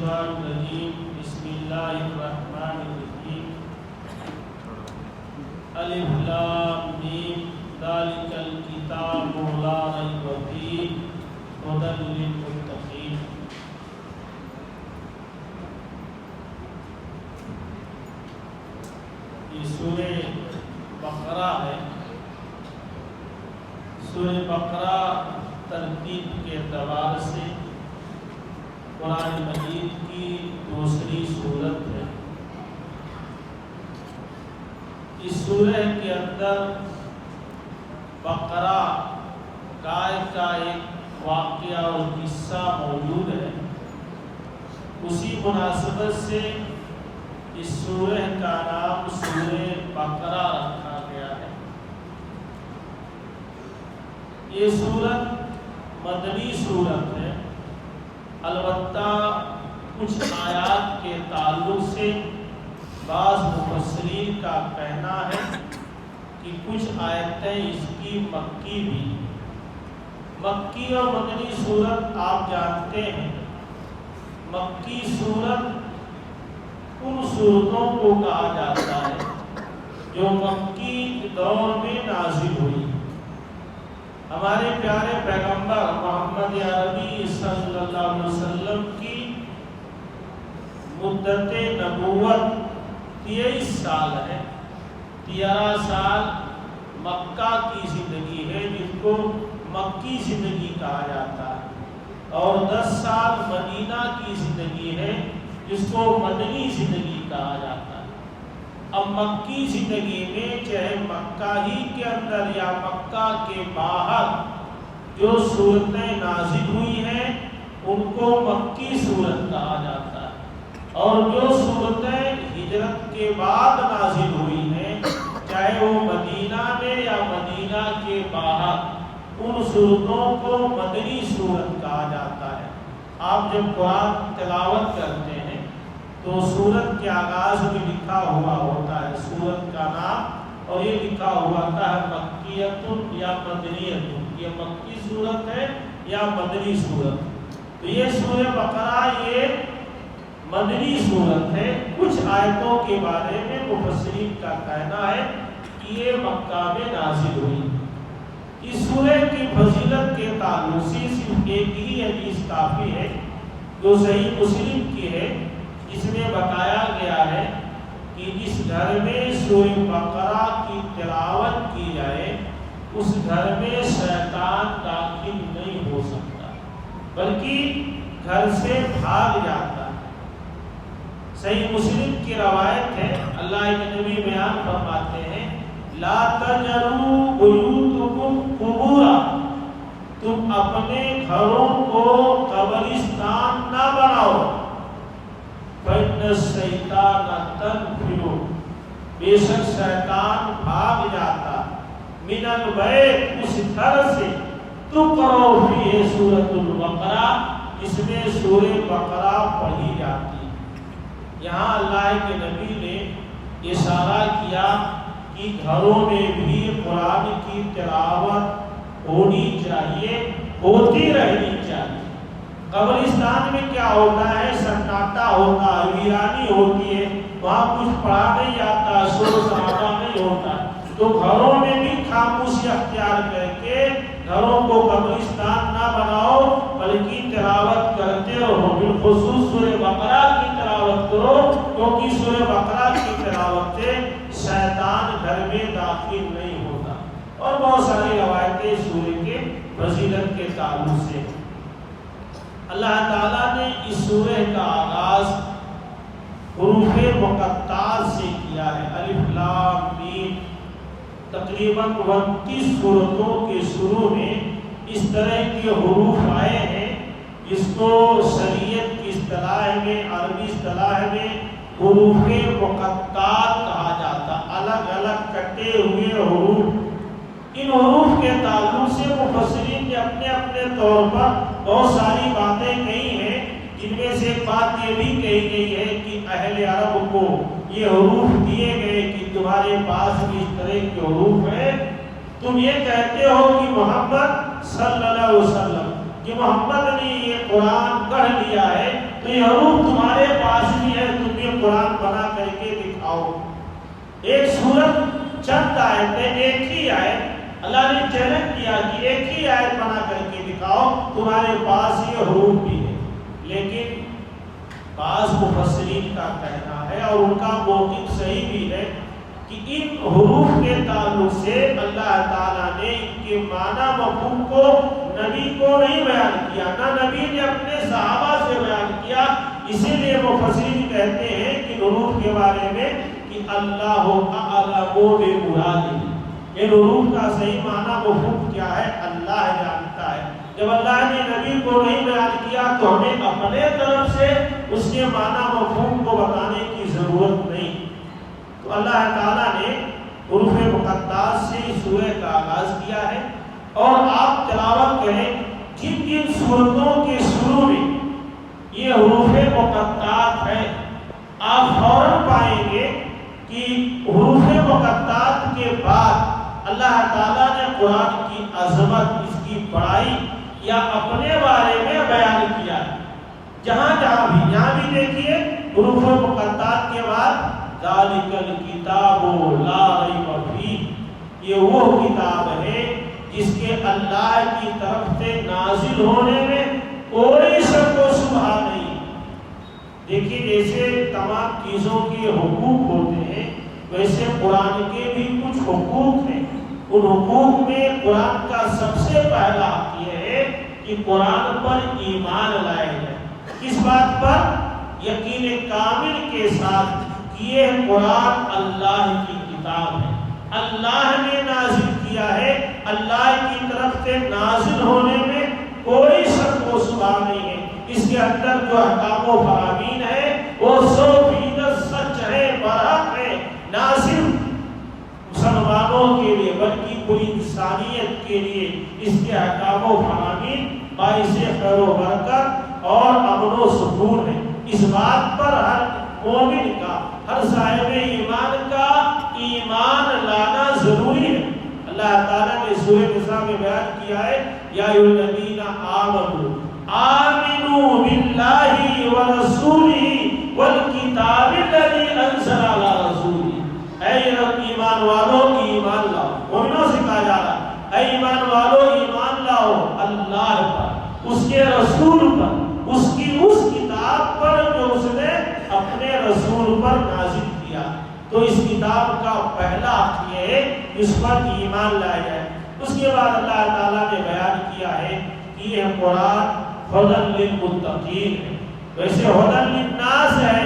الشیطان الرجیم بسم اللہ الرحمن الرحیم الف لام میم ذالک الکتاب لا ریب فیہ ھدی للمتقین۔ یہ سورہ بقرہ ہے۔ سورہ بقرہ ترتیب کے اعتبار سے قرآن مجید کی دوسری سورت ہے۔ اس سورہ کے اندر بقرہ گائے کا ایک واقعہ اور قصہ موجود ہے۔ اسی مناسبت سے اس سورہ کا نام سورہ بقرہ رکھا گیا ہے۔ یہ سورت مدنی سورت ہے، البتہ کچھ آیات کے تعلق سے بعض مفسرین کا کہنا ہے کہ کچھ آیتیں اس کی مکی بھی۔ مکی اور مدنی سورت آپ جانتے ہیں، مکی سورت ان صورتوں کو کہا جاتا ہے جو مکی دور میں نازل ہوئی۔ ہمارے پیارے پیغمبر محمد عربی صلی اللہ علیہ وسلم کی مدت نبوت 23 سال ہے۔ 13 سال مکہ کی زندگی ہے جس کو مکی زندگی کہا جاتا ہے، اور 10 سال مدینہ کی زندگی ہے جس کو مدنی زندگی کہا جاتا ہے۔ اب مکی زندگی میں چاہے مکہ ہی کے اندر یا مکہ کے باہر جو صورتیں نازل ہوئی ہیں ان کو مکی صورت کہا جاتا ہے، اور جو صورتیں ہجرت کے بعد نازل ہوئی ہیں چاہے وہ مدینہ میں یا مدینہ کے باہر، ان صورتوں کو مدنی صورت کہا جاتا ہے۔ آپ جب قرآن تلاوت کرتے ہیں تو سورت کے آغاز میں لکھا ہوا ہوتا ہے سورت کا نام، اور یہ لکھا ہوا ہوتا ہے مکیۃ یا مدنیۃ، یہ مکی سورت ہے یا مدنی سورت۔ تو یہ سورہ بقرہ یہ مدنی سورت ہے۔ کچھ آیتوں کے بارے میں مفسرین کا کہنا ہے کہ یہ مکہ میں نازل ہوئی۔ اس سورہ کی فضیلت کے تعلق سے صرف ایک ہی حدیث کافی ہے جو صحیح مسلم کی ہے، جس میں بتایا گیا ہے کہ جس گھر میں سورہ بقرہ کی تلاوت کی جائے اس گھر میں شیطان داخل نہیں ہو سکتا بلکہ گھر سے بھاگ جاتا ہے۔ صحیح مسلم کی روایت ہے، اللہ کے نبی بیان فرماتے ہیں لا تجعلوا بیوتکم قبورا، تم اپنے گھروں کو قبرستان نہ بناؤ، فإن الشیطان تنفر، بے شک شیطان بھاگ جاتا، من البیت، اس گھر سے، تقرأ فیہ سورۃ البقرہ، اس میں سورہ بقرہ پڑھی جاتی۔ یہاں اللہ کے نبی نے اشارہ کیا کہ گھروں میں بھی قرآن کی تلاوت ہونی چاہیے، ہوتی رہنی چاہیے۔ قبرستان میں کیا ہوتا ہے؟ سناٹا ہوتا ہے، ویرانی ہوتی ہے، وہاں کچھ پڑھا نہیں جاتا، شور شرابہ نہیں ہوتا۔ تو گھروں میں بھی خاموشی اختیار کر کے گھروں کو قبرستان نہ بناؤ بلکہ تلاوت کرتے رہو، بالخصوص سورہ بقرہ کی تلاوت کرو، کیونکہ سورہ بقرہ کی تلاوت سے شیطان گھر میں داخل نہیں ہوتا۔ اور بہت ساری روایتیں سورہ کے فضیلت کے تعلق سے۔ اللہ تعالیٰ نے اس سورہ کا آغاز حروف مقطعات سے کیا ہے، الف لام میم۔ تقریباً 29 سورتوں کے شروع میں اس طرح کے حروف آئے ہیں جس کو شریعت کی اصطلاح میں، عربی اصطلاح میں حروف مقطعات کہا جاتا، الگ الگ کٹے ہوئے حروف۔ ان حروف کے تعلق سے مفسرین نے اپنے اپنے طور پر بہت ساری باتیں کہی ہیں، جن میں سے ایک بات یہ بھی کہی گئی ہے کہ اہل عرب کو یہ حروف دیے گئے کہ تمہارے پاس بھی اس طرح کے حروف ہیں، تم یہ کہتے ہو کہ محمد صلی اللہ علیہ وسلم کہ محمد نے یہ قرآن پڑھ لیا ہے تو یہ حروف تمہارے ایک سورت چند آیتیں، ایک ہی آیت اللہ نے چیلنج کیا کہ ایک ہی آیت بنا کر کے دکھاؤ، تمہارے پاس یہ حروف بھی ہے. لیکن بعض مفسرین کا کہنا ہے اور ان کا موقف صحیح بھی ہے کہ ان حروف کے تعلق سے اللہ تعالیٰ نے ان کے معنی مفہوم کو نبی کو نہیں بیان کیا، نہ نبی نے اپنے صحابہ سے بیان کیا. اسی لیے مفسرین کہتے ہیں کہ حروف کے بارے میں کہ اللہ اعلم بمرادہ، یہ حروف کا صحیح معنی مفہوم کیا ہے اللہ جانتا ہے. جب اللہ نے نبی کو نہیں بیان کیا تو ہمیں اپنے طرف سے اس کے معنی مفہوم کو بتانے کی ضرورت نہیں. تو اللہ تعالیٰ نے حروف مقطعات سے سورہ کا آغاز کیا ہے، اور آپ تلاوت کریں جن جن سورتوں کے شروع میں یہ حروف مقطعات ہے، آپ فوراً پائیں گے کہ حروف مقطعات کے بعد اللہ تعالیٰ نے قرآن کی عظمت، اس کی بڑائی یا اپنے بارے میں بیان کیا. جہاں بھی یہاں بھی دیکھیے حروف مقطعات کے بعد ذالک الکتاب لا ریب فیہ، یہ وہ کتاب ہے جس کے اللہ کی طرف سے نازل ہونے میں کوئی شک و شبہ نہیں. دیکھیے جیسے تمام چیزوں کے حقوق ہوتے ہیں ویسے قرآن کے بھی کچھ حقوق ہیں. ان حقوق میں قرآن کا سب سے پہلا حق یہ ہے کہ قرآن پر ایمان لائے جائے. کس بات پر؟ یقین کامل کے ساتھ کہ یہ قرآن اللہ کی کتاب ہے، اللہ نے نازل کیا ہے، اللہ کی طرف سے نازل ہونے میں کوئی شک و شبہ نہیں ہے. اس کے اندر جو احکام و فرامین ہے وہ 100% سچ ہے، برحق ہے، نہ صرف مسلمانوں کے لیے بلکہ پوری انسانیت کے لیے اس کے احکام و فرامین باعث خیر و برکت اور امن و سکون ہے. اس بات پر ہر مومن کا، ہر صاحب ایمان کا ایمان لانا ضروری ہے. اللہ تعالیٰ نے سورہ نساء میں بیان کیا ہے یا ایھا الذین آمنوا آمنوا باللہ ورسولہ والکتاب الذی انزل علی رسولہ. اے ایمان والو ایمان لاؤ. مومنوں سے کہا جا رہا ہے اے ایمان والو ایمان لاؤ اللہ پر، اس کے رسول پر، اس کی اس کتاب پر جو اس نے اپنے رسول پر نازل کیا. تو اس کتاب کا پہلا حق یہ ہے اس پر ایمان لایا جائے. اس کے بعد اللہ تعالیٰ نے بیان کیا ہے کہ یہ قرآن ھدی للمتقین ہے. ویسے ھدی للناس ہے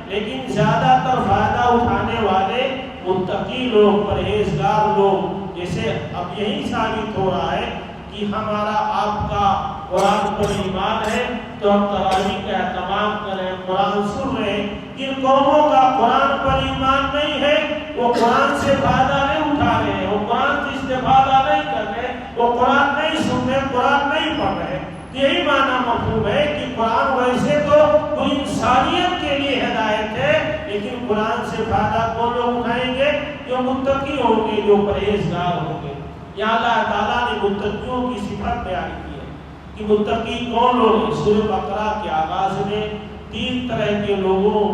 لیکن زیادہ تر فائدہ اٹھانے والے متقی لوگ، پرہیزگار لوگ. جیسے اب یہی ثابت ہو رہا ہے کہ ہمارا آپ کا قرآن پر ایمان ہے تو ہم تراویح کا اہتمام کریں، قرآن سن رہے ہیں. جن قوموں کا قرآن پر ایمان نہیں ہے وہ قرآن سے فائدہ نہیں اٹھا رہے ہیں، وہ قرآن سے استفادہ نہیں کر رہے، وہ قرآن نہیں سن رہے، قرآن نہیں پڑھ رہے. یہی معنی مفہوم ہے کہ قرآن ویسے تو پوری انسانیت کے لیے ہدایت ہے، لیکن قرآن سے فائدہ کون لوگ اٹھائیں گے؟ جو متقی ہوں گے، جو پرہیزگار ہوں گے. یہاں اللہ تعالیٰ نے متقیوں کی صفت بیان کی ہے کہ متقی کون لوگ ہیں. سورہ بقرہ کے آغاز میں 3 طرح کے لوگوں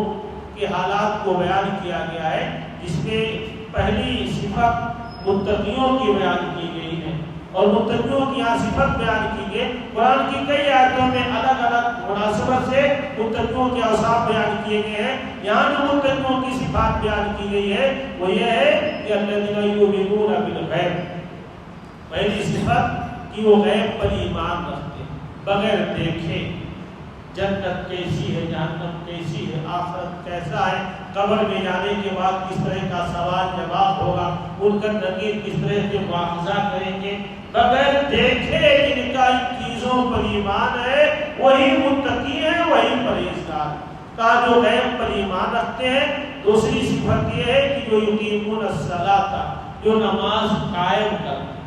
کے حالات کو بیان کیا گیا ہے، جس میں پہلی صفت متقیوں کی بیان کی گئی ہے. اور متقیوں کی یہاں صفت بیان کی گئی. قرآن کی کئی آیتوں میں الگ الگ مناسبت سے متقیوں کے اوصاف بیان کیے گئے ہیں. یہاں جو متقیوں کی صفات بیان کی گئی ہے وہ یہ ہے کہ الذین یؤمنون بالغیب. پہلی صفت کہ وہ غیب پر ایمان رکھتے ہیں بغیر دیکھے. جنت کیسی ہے، جہنم کیسی ہے، آخرت کیسا ہے، قبر میں جانے کے بعد کس طرح کا سوال جواب ہوگا، منکر نکیر کس طرح سے مواخذہ کریں گے، بغیر دیکھے جن کا ان چیزوں پر ایمان ہے وہی متقی ہیں، وہی پرہیزگار کا جو غیب پر ایمان رکھتے ہیں. دوسری صفت یہ ہے کہ جو یقیمون الصلاۃ، جو نماز قائم کرتے،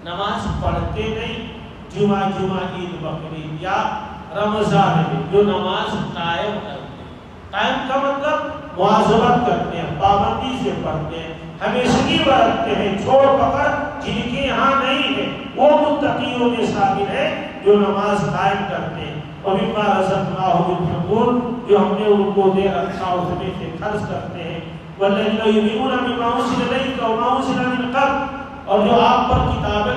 نماز پڑھتے نہیں، جمعہ عید بقرعید یا رمضان میں جو نماز قائم کرتے ہیں. قائم کا مطلب مواظبت کرتے ہیں، پابندی سے پڑھتے ہیں، ہمیشگی برتتے ہیں، چھوڑ پکڑ جن کے یہاں نہیں ہے وہ متقیوں میں شامل ہے جو نماز قائم کرتے ہیں. وَمِمَّا رَزَقْنَاهُمْ يُنْفِقُونَ، جو ہم نے ان کو دے رکھا اس میں سے خرچ کرتے ہیں. والذین یؤمنون بما انزل الیک وما انزل من قبل، اور جو آپ پر کتاب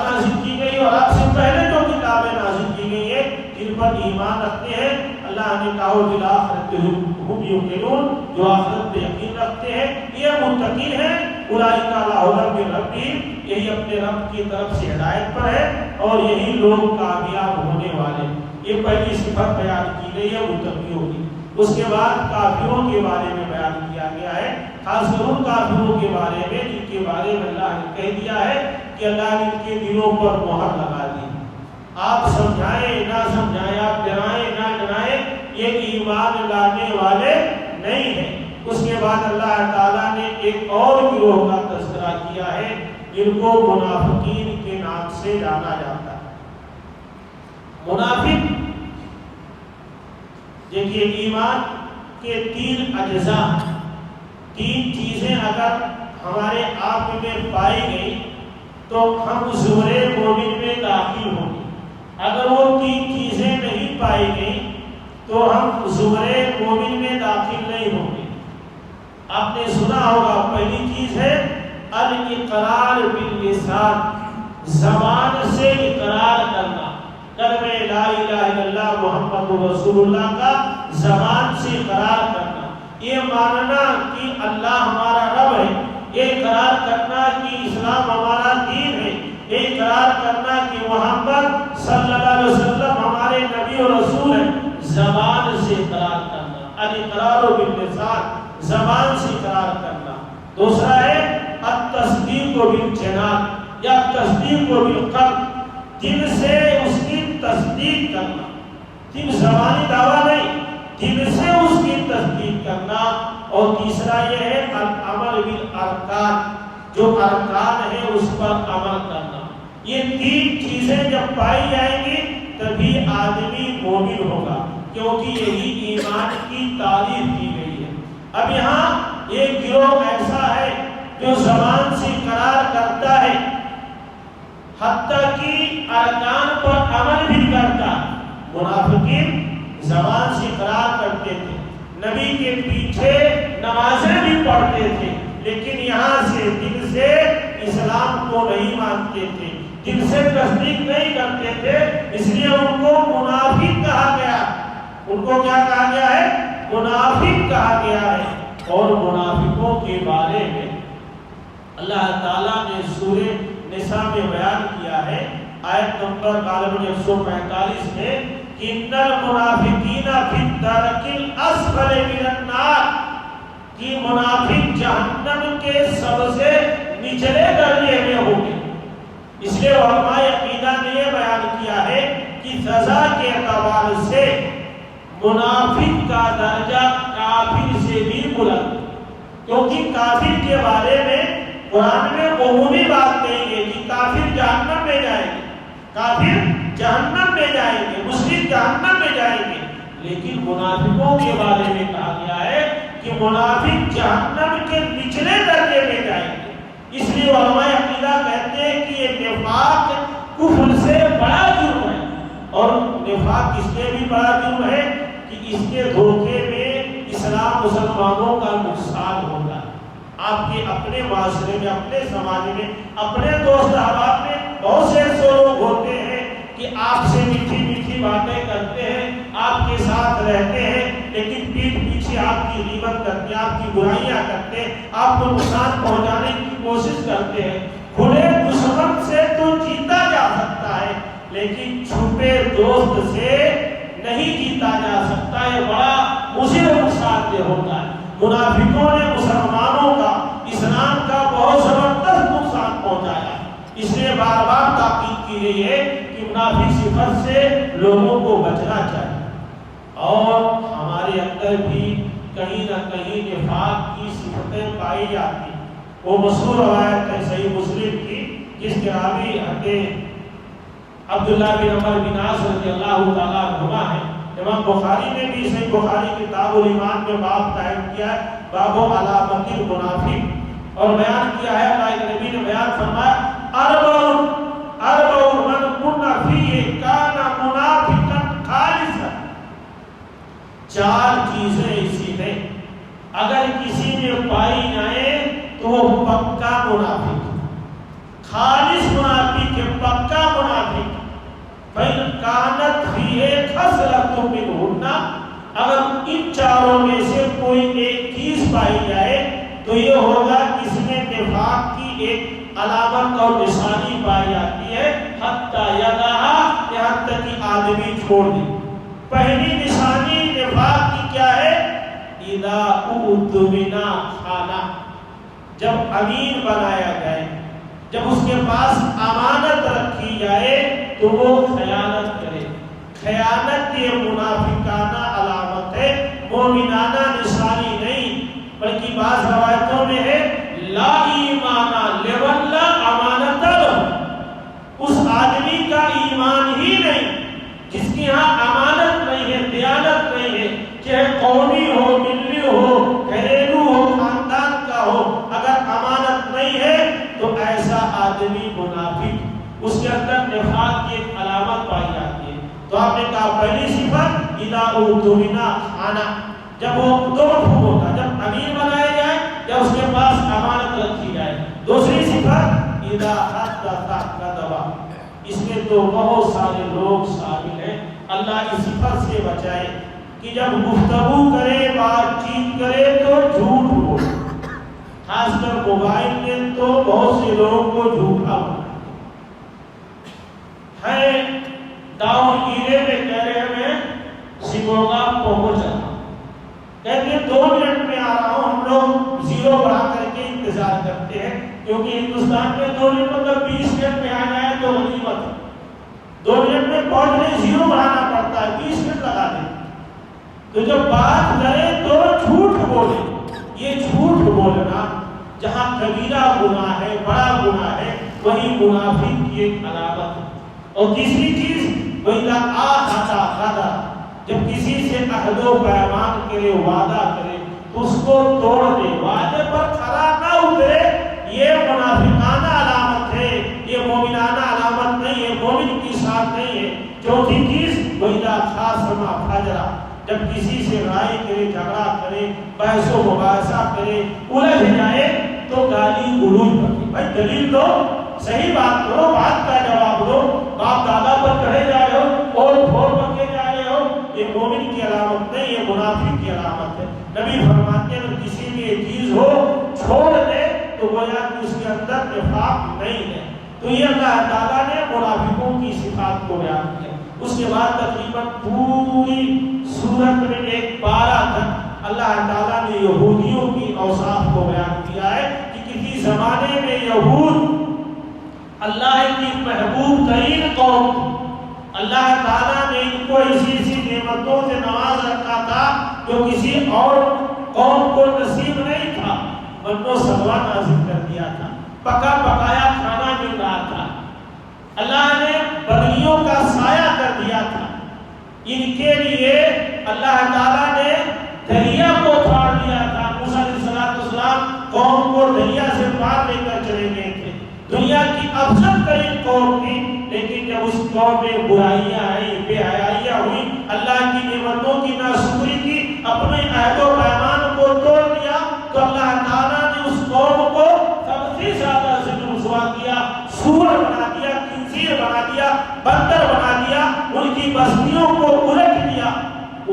نازل کی گئی اور آپ سے پہلے جو کتابیں نازل کی گئی ہیں جن پر ایمان رکھتے ہیں، اللہ نے کہا بالآخرۃ ہم یوقنون، جو آخرت پہ یقین رکھتے ہیں یہ متقی ہیں، اولئک علی ھدی من ربہم، یہی اپنے رب کی طرف سے ہدایت پر ہے اور یہی لوگ کامیاب ہونے والے۔ یہ پہلی صفت بیان کی گئی ہے متقیوں کی۔ اس کے بعد کافروں کے بارے میں بیان کیا گیا ہے، خاص کر ان کافروں کے بارے میں جن کے بارے میں اللہ نے کہہ دیا ہے کہ اللہ نے ان کے دلوں پر مہر لگا دی۔ آپ سمجھائیں نہ سمجھائیں، آپ ڈرائیں نہ ڈرائیں، یہ ایمان لانے والے نہیں ہیں۔ اس کے بعد اللہ تعالیٰ نے ایک اور گروہ کا تذکرہ کیا ہے جن کو منافقین کے نام سے جانا جاتا ہے۔ منافق، دیکھیے ایمان کے تین اجزاء، تین چیزیں اگر ہمارے آپ میں پائی گئی تو ہم زمرے مومن میں داخل ہوں گے۔ اگر وہ تین چیزیں نہیں پائی گئی تو ہم زمرے مومن میں داخل نہیں ہوں گے۔ آپ نے سنا ہوگا پہلی چیز ہے الاقرار باللسان، زبان سے اقرار کرنا، کلمہ لا الہ الا اللہ محمد رسول اللہ کا زبان سے اقرار کرنا، یہ ماننا کہ اللہ ہمارا رب ہے، یہ اقرار کرنا کہ اسلام ہمارا دین ہے، یہ اقرار کرنا کہ محمد صلی اللہ علیہ وسلم ہمارے نبی و رسول ہیں، زبان سے اقرار کرنا، الاقرار باللسان، زبان سے اقرار کرنا۔ دوسرا ہے التصدیق بالجنان یا تصدیق بالقلب، دل سے اس کی تصدیق کرنا، دل زبانی دعویٰ نہیں، دل سے اس کی تصدیق کرنا۔ اور تیسرا یہ ہے العمل بالارکان، جو ارکان ہے اس پر عمل کرنا۔ یہ تین چیزیں جب پائی جائیں گی تبھی آدمی مومن ہوگا، کیونکہ یہی ایمان کی تعریف کی گئی ہے۔ اب یہاں ایک گروہ ایسا ہے جو زبان سے اقرار کرتا ہے، حتیٰ کہ ارکان پر عمل بھی کرتا ہے۔ منافقین زبان سے اقرار کرتے تھے، نبی کے پیچھے نمازیں بھی پڑھتے تھے، لیکن یہاں سے دل سے اسلام کو نہیں مانتے تھے، دل سے تصدیق نہیں کرتے تھے، اس لیے ان کو منافق کہا گیا۔ ان کو کیا کہا گیا ہے؟ منافق کہا گیا ہے۔ اور منافقوں کے بارے میں اللہ تعالیٰ نے سورہ نساء میں بیان کیا ہے، آیت نمبر 145 میں، ان المنافقین فی الدرک الاسفل من النار، کہ منافق جہنم کے سب سے نچلے درجے میں ہوں گے۔ اس لیے علماء عقیدہ نے یہ بیان کیا ہے کہ سزا کے اعتبار سے منافق کا درجہ کافر سے بھی بلند، کیونکہ کافر کے بارے میں قرآن میں عمومی بات کہی گئی کہ کافر جہنم میں جائیں گے، کافر جہنم میں جائیں گے، مشرک جہنم میں جائیں گے، لیکن منافقوں کے بارے میں کہا گیا ہے کہ منافق جہنم کے نچلے درجے میں جائیں گے۔ اس لیے علماء عقیدہ کہتے ہیں کہ یہ نفاق کفر سے بڑا جرم ہے، اور نفاق اس لیے بھی بڑا جرم ہے کہ اس کے دھوکے میں اسلام مسلمانوں کا نقصان ہوتا ہے۔ آپ کے اپنے معاشرے میں، اپنے سماج میں، اپنے دوست احباب میں بہت سے ایسے لوگ ہوتے ہیں کہ آپ سے میٹھی میٹھی باتیں کرتے ہیں، آپ کے ساتھ رہتے ہیں، لیکن پیٹھ پیچھے آپ کی غیبت کرتے ہیں، آپ کی برائیاں کرتے ہیں، آپ کو نقصان پہنچانے کی کوشش کرتے ہیں۔ کھلے دشمن سے تو جیتا جا سکتا ہے، لیکن چھپے دوست سے نہیں جیتا جا سکتا ہے، بڑا مضر نقصان دہ ہوتا ہے۔ منافقوں نے مسلمانوں کا، اسلام کا بہت زبردست نقصان پہنچایا، اس لیے بار بار تاکید کی گئی ہے کہ منافق صفت سے لوگوں کو بچنا چاہیے۔ اور ہمارے اندر بھی کہیں نہ کہیں نفاق کی صفتیں پائی جاتی ہیں۔ وہ مشہور روایت ہے صحیح مسلم کی، جس کے راوی حضرت عبداللہ بن عمر بن عاص رضی اللہ تعالیٰ عنہما ہے۔ امام بخاری نے بھی صحیح بخاری کتاب الایمان میں باب قائم کیا ہے، باب علامت المنافق، اور بیان کیا ہے، اللہ کے نبی نے بیان فرمایا اربع من کن فیہ کان منافقا خالصا، چار چیزیں ایسی ہیں اگر کسی میں پائی جائے تو وہ پکا منافق، خالص منافق ہے، پکا منافق۔ فَإِنْ كَانَتْ فِيهِ خَصْلَةٌ مِّنْهُنَّ، اگر ان چاروں میں سے کوئی ایک چیز پائی جائے تو یہ ہوگا اس میں نفاق کی ایک علامت اور نشانی پائی جاتی ہے، حتیٰ یدعا، یہاں تک کہ آدمی چھوڑ دے۔ پہلی نشانی نفاق کی کیا ہے؟ اذا اؤتمن خانہ، جب امین بنایا جائے، جب اس کے پاس امانت رکھی جائے تو وہ خیانت کرے۔ خیانت یہ منافقانہ علامت ہے، مومنانہ نشانی نہیں، بلکہ بعض روایتوں میں ہے لا ایمانہ لمن لا امانت لہ، اس آدمی کا ایمان ہی نہیں جس کی ہاں امانت نہیں ہے، دیانت نہیں ہے، چاہے قومی ہو، ملی ہو، گھریلو ہو، خاندان کا ہو، اگر امانت نہیں ہے تو ایسا آدمی منافق، اس کے اندر نفاق کی ایک علامت پائی جاتی ہے۔ تو آپ نے کہا پہلی صفت اذا اؤتمن خانہ، جب وہ دو مفہوم ہوتا ہے، جب امین بنایا جائے یا اس کے پاس امانت رکھی جائے۔ دوسری صفت اذا حدث کذب، اس میں تو بہت سارے لوگ شامل ہیں، اللہ اس صفت سے بچائے کہ جب گفتگو کرے، بات چیت کرے تو جھوٹ بولے، خاص کر موبائل میں تو بہت سے لوگوں کو جھوٹا بولے ہے۔ ڈاؤن ایرے میں کہہ رہے ہیں سیموگا پہنچ جانا، کہتے ہیں 2 منٹ میں آ رہا ہوں، ہم لوگ زیرو بڑھا کر کے انتظار کرتے ہیں، کیونکہ ہندوستان میں 2 منٹ مطلب 20 منٹ میں آ جائے تو غنیمت ہے۔ 2 منٹ میں پہنچنے زیرو بڑھانا پڑتا ہے، 20 منٹ لگا دیں۔ تو جب بات کرے تو جھوٹ بولے، یہ جھوٹ بولنا جہاں کبیرہ گناہ ہے، بڑا گناہ ہے، وہی منافق کی ایک علامت ہے۔ اور تیسری چیز وَإِذَا عَاهَدَ غَدَرَ، جب کسی سے عہد و پیمان کرے، وعدہ کرے تو اس کو توڑ دے، وعدے پر کھرا نہ اترے، یہ منافقانہ علامت ہے، یہ مومنانہ علامت نہیں ہے، مومن کی ساتھ نہیں ہے۔ چوتھی چیز وَإِذَا خَاصَمَ فَجَرَ، جب کسی سے لڑائی کرے، جھگڑا کرے، بحث و مباحثہ کرے، الجھ جائے تو گالی گلوچ کرے۔ بھائی دلیل دو، صحیح بات کرو، بات کا جواب دو، باپ دادا پر چڑھے جا رہے ہو اور پھوڑ پکے جا رہے ہو، یہ مومن کی علامت نہیں، یہ منافق کی علامت ہے۔ نبی فرماتے ہیں اگر کسی میں یہ چیز ہو چھوڑ دے تو گویا کہ اس کے اندر نفاق نہیں ہے۔ تو یہ اللہ تعالیٰ نے منافقوں کی صفات کو بیان کیا۔ اس کے بعد تقریباً پوری سورت میں ایک پارہ تک اللہ تعالیٰ نے یہودیوں کی اوصاف کو بیان کیا ہے کہ کسی زمانے میں یہود اللہ کی محبوب ترین قوم، اللہ تعالیٰ نے ان کو ایسی نعمتوں سے نواز رکھا تھا جو کسی اور قوم کو نصیب نہیں تھا۔ من و سلوہ نازل کر دیا تھا، پکا پکایا کھانا مل رہا تھا، اللہ نے بغیوں کا سایہ کر دیا تھا۔ ان کے لیے اللہ تعالیٰ نے دریا کو پھاڑ دیا تھا۔ موسیٰ علیہ السلام قوم کو دریا سے پار لے کر چلے گئے تھے، دنیا کی افضل ترین قوم تھی، لیکن جب اس قوم میں برائیاں آئیں، بے حیائیاں ہوئی، اللہ کی نعمتوں کی ناشکری کی، اپنے عہد و پیمان کو توڑ دیا، تو اللہ تعالیٰ نے اس قوم کو سب سے زیادہ ذل و رسوا کیا، سور بنا دیا، خنزیر بنا دیا، بندر بنا دیا، ان کی بستیوں کو الٹ دیا۔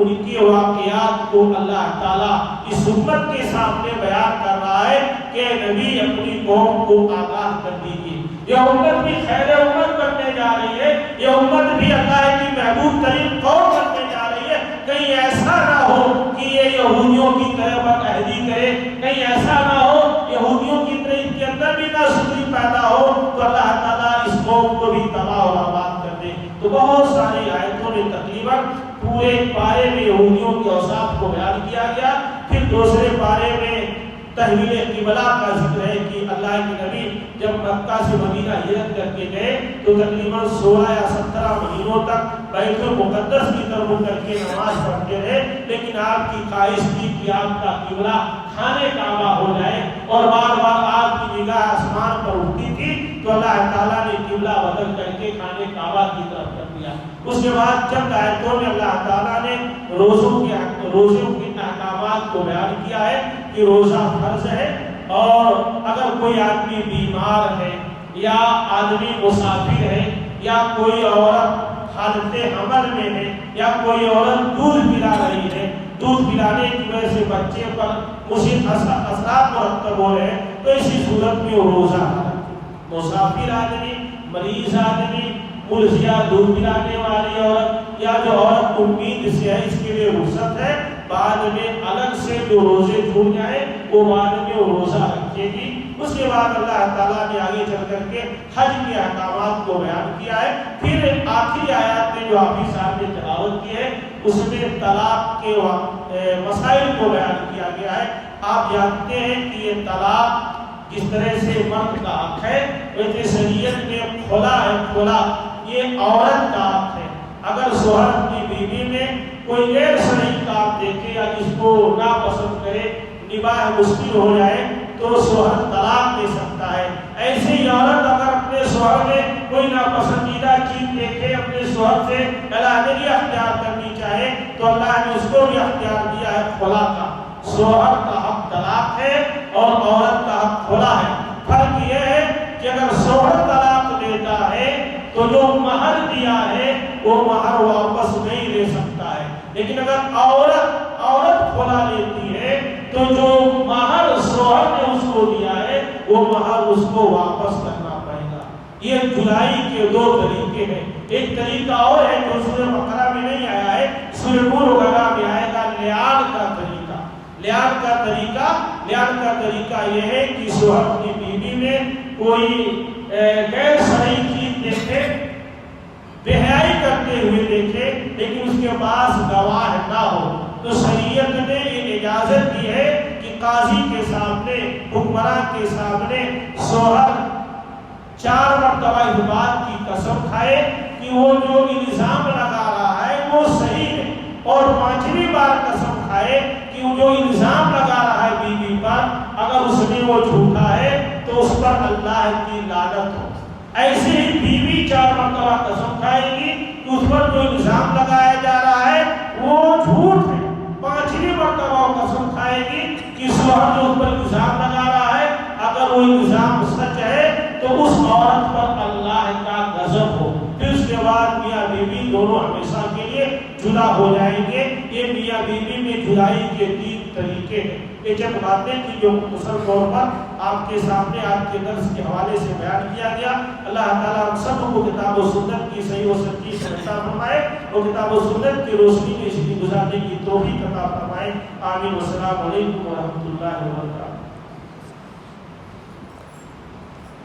ان کے واقعات کو اللہ تعالیٰ اس امت کے سامنے بیان کر رہا ہے کہ نبی اپنی قوم کو آگاہ کر دیجیے، یہ امت بھی خیر امت بننے جا رہی ہے، یہ امت بھی اللہ کی محبوب ترین قوم بننے جا رہی ہے۔ کہیں ایسا نہ ہو کہ یہ یہودیوں کی طرح بد عہدی کرے، کہیں ایسا نہ ہو یہودیوں کی طرح ان کے اندر بھی ناشکری پیدا ہو، تو اللہ تعالیٰ اس قوم کو بھی تباہ و برباد کر دے۔ تو بہت ساری آیتوں میں تقریباً پورے پارے میں یہودیوں کے اوصاف کو بیان کیا گیا۔ پھر دوسرے پارے میں تحویل قبلہ کا ذکر ہے کہ اللہ کے نبی جب مکہ سے مدینہ ہجرت کر کے گئے تو تقریباً 16 یا 17 مہینوں تک بیت المقدس کی طرف کر کے نماز پڑھتے رہے، لیکن آپ کی خواہش تھی کہ آپ کا قبلہ خانہ کعبہ ہو جائے، اور بار بار آپ کی نگاہ آسمان پر اٹھتی تھی، تو اللہ تعالیٰ نے قبلہ بدل کر کے خانہ کعبہ کی طرف کر دیا۔ اس کے بعد چند آیتوں میں اللہ تعالیٰ نے روزوں کے احکامات احکامات کو بیان کیا ہے کہ روزہ فرض ہے، اور اگر کوئی آدمی بیمار ہے یا آدمی مسافر ہے یا کوئی عورت حالت حمل میں ہے یا کوئی عورت دودھ پلا رہی ہے، دودھ پلانے کی وجہ سے بچے پر مصیب اثرات مرتب ہو رہے ہیں، تو اسی صورت میں وہ روزہ رکھے۔ مسافر آدمی، مریض آدمی، ملزیہ دودھ پلانے والی عورت یا جو عورت امید سے ہے، اس کے لیے رخصت ہے، بعد میں الگ سے جو روزے چھوٹ جائے وہ بعد میں وہ روزہ رکھے گی۔ اس کے بعد اللہ تعالیٰ نے آگے چل کر کے حج کے احکامات کو بیان کیا ہے۔ پھر آخری آیات میں جو حافظ صاحب نے تلاوت کی ہے اس میں طلاق کے مسائل کو بیان کیا گیا ہے۔ آپ جانتے ہیں کہ یہ طلاق جس طرح سے مرد کا حق ہے، ویسے شریعت میں خلا ہے، خلا یہ عورت کا حق ہے۔ اگر شوہر اپنی بیوی میں کوئی غیر شرعی کام دیکھے یا جس کو ناپسند کرے، نباہ مشکل ہو جائے، تو شوہر طلاق دے سکتا ہے۔ ایسی ہی عورت اگر اپنے شوہر میں کوئی ناپسندیدہ چیز دیکھے، اپنے شوہر سے علیحدگی اختیار کرنی چاہے، تو اللہ نے اس کو بھی اختیار دیا ہے خلا کا۔ شوہر کا حق طلاق ہے اور عورت کا حق خلا ہے۔ فرق یہ ہے کہ اگر شوہر طلاق دیتا ہے تو جو مہر دیا ہے وہ مہر واپس نہیں لے سکتا ہے، لیکن اگر عورت خلا لیتی ہے تو جو مہر شوہر نے اس کو دیا ہے وہ مہر اس کو واپس کرنا پڑے گا۔ یہ جدائی کے دو طریقے ہیں۔ ایک طریقہ اور ہے جو سورہ بقرہ میں نہیں آیا ہے، سورہ ملک میں آئے گا، لیان کا طریقہ۔ لیان کا طریقہ یہ ہے کہ شوہر اپنی بیوی میں کوئی غیر شرعی چیز دیکھے، بے حیائی کرتے ہوئے دیکھے، لیکن اس کے پاس گواہ نہ ہو، تو شریعت نے یہ اجازت دی ہے کہ قاضی کے سامنے، حکمراں کے سامنے شوہر 4 مرتبہ اس بات کی قسم کھائے کہ وہ جو الزام لگا رہا ہے وہ صحیح ہے، اور 5ویں بار قسم کھائے کہ وہ جو الزام لگا رہا ہے بیوی پر، اگر اس نے وہ جھوٹا ہے تو اس پر اللہ کی لعنت ہو۔ ایسے ہی بیوی 4 مرتبہ قسم کھائے گی کہ اس پر جو الزام لگایا جا رہا ہے وہ جھوٹ ہے، 5ویں مرتبہ قسم کھائے گی کہ شوہر جو اس پر الزام لگا رہا ہے اگر وہ الزام سچ ہے تو اس عورت پر اللہ کا غضب ہو۔ پھر اس کے بعد میاں بیوی دونوں ہمیشہ کے لیے جدا ہو جائیں گے۔ یہ میاں بیوی میں جدائی کے 3 طریقے ہیں۔ یہ چند باتیں تھی جو مختصر طور پر آپ کے سامنے آپ کے درس کے حوالے سے بیان کیا گیا۔ اللہ تعالیٰ ہم سب کو کتاب و سنت کی صحیح و سچی سے عطا فرمائے اور کتاب و سنت کی روشنی میں زندگی گزارنے کی توفیق عطا فرمائے۔ آمین۔ والسلام علیکم ورحمۃ اللہ وبرکاتہ۔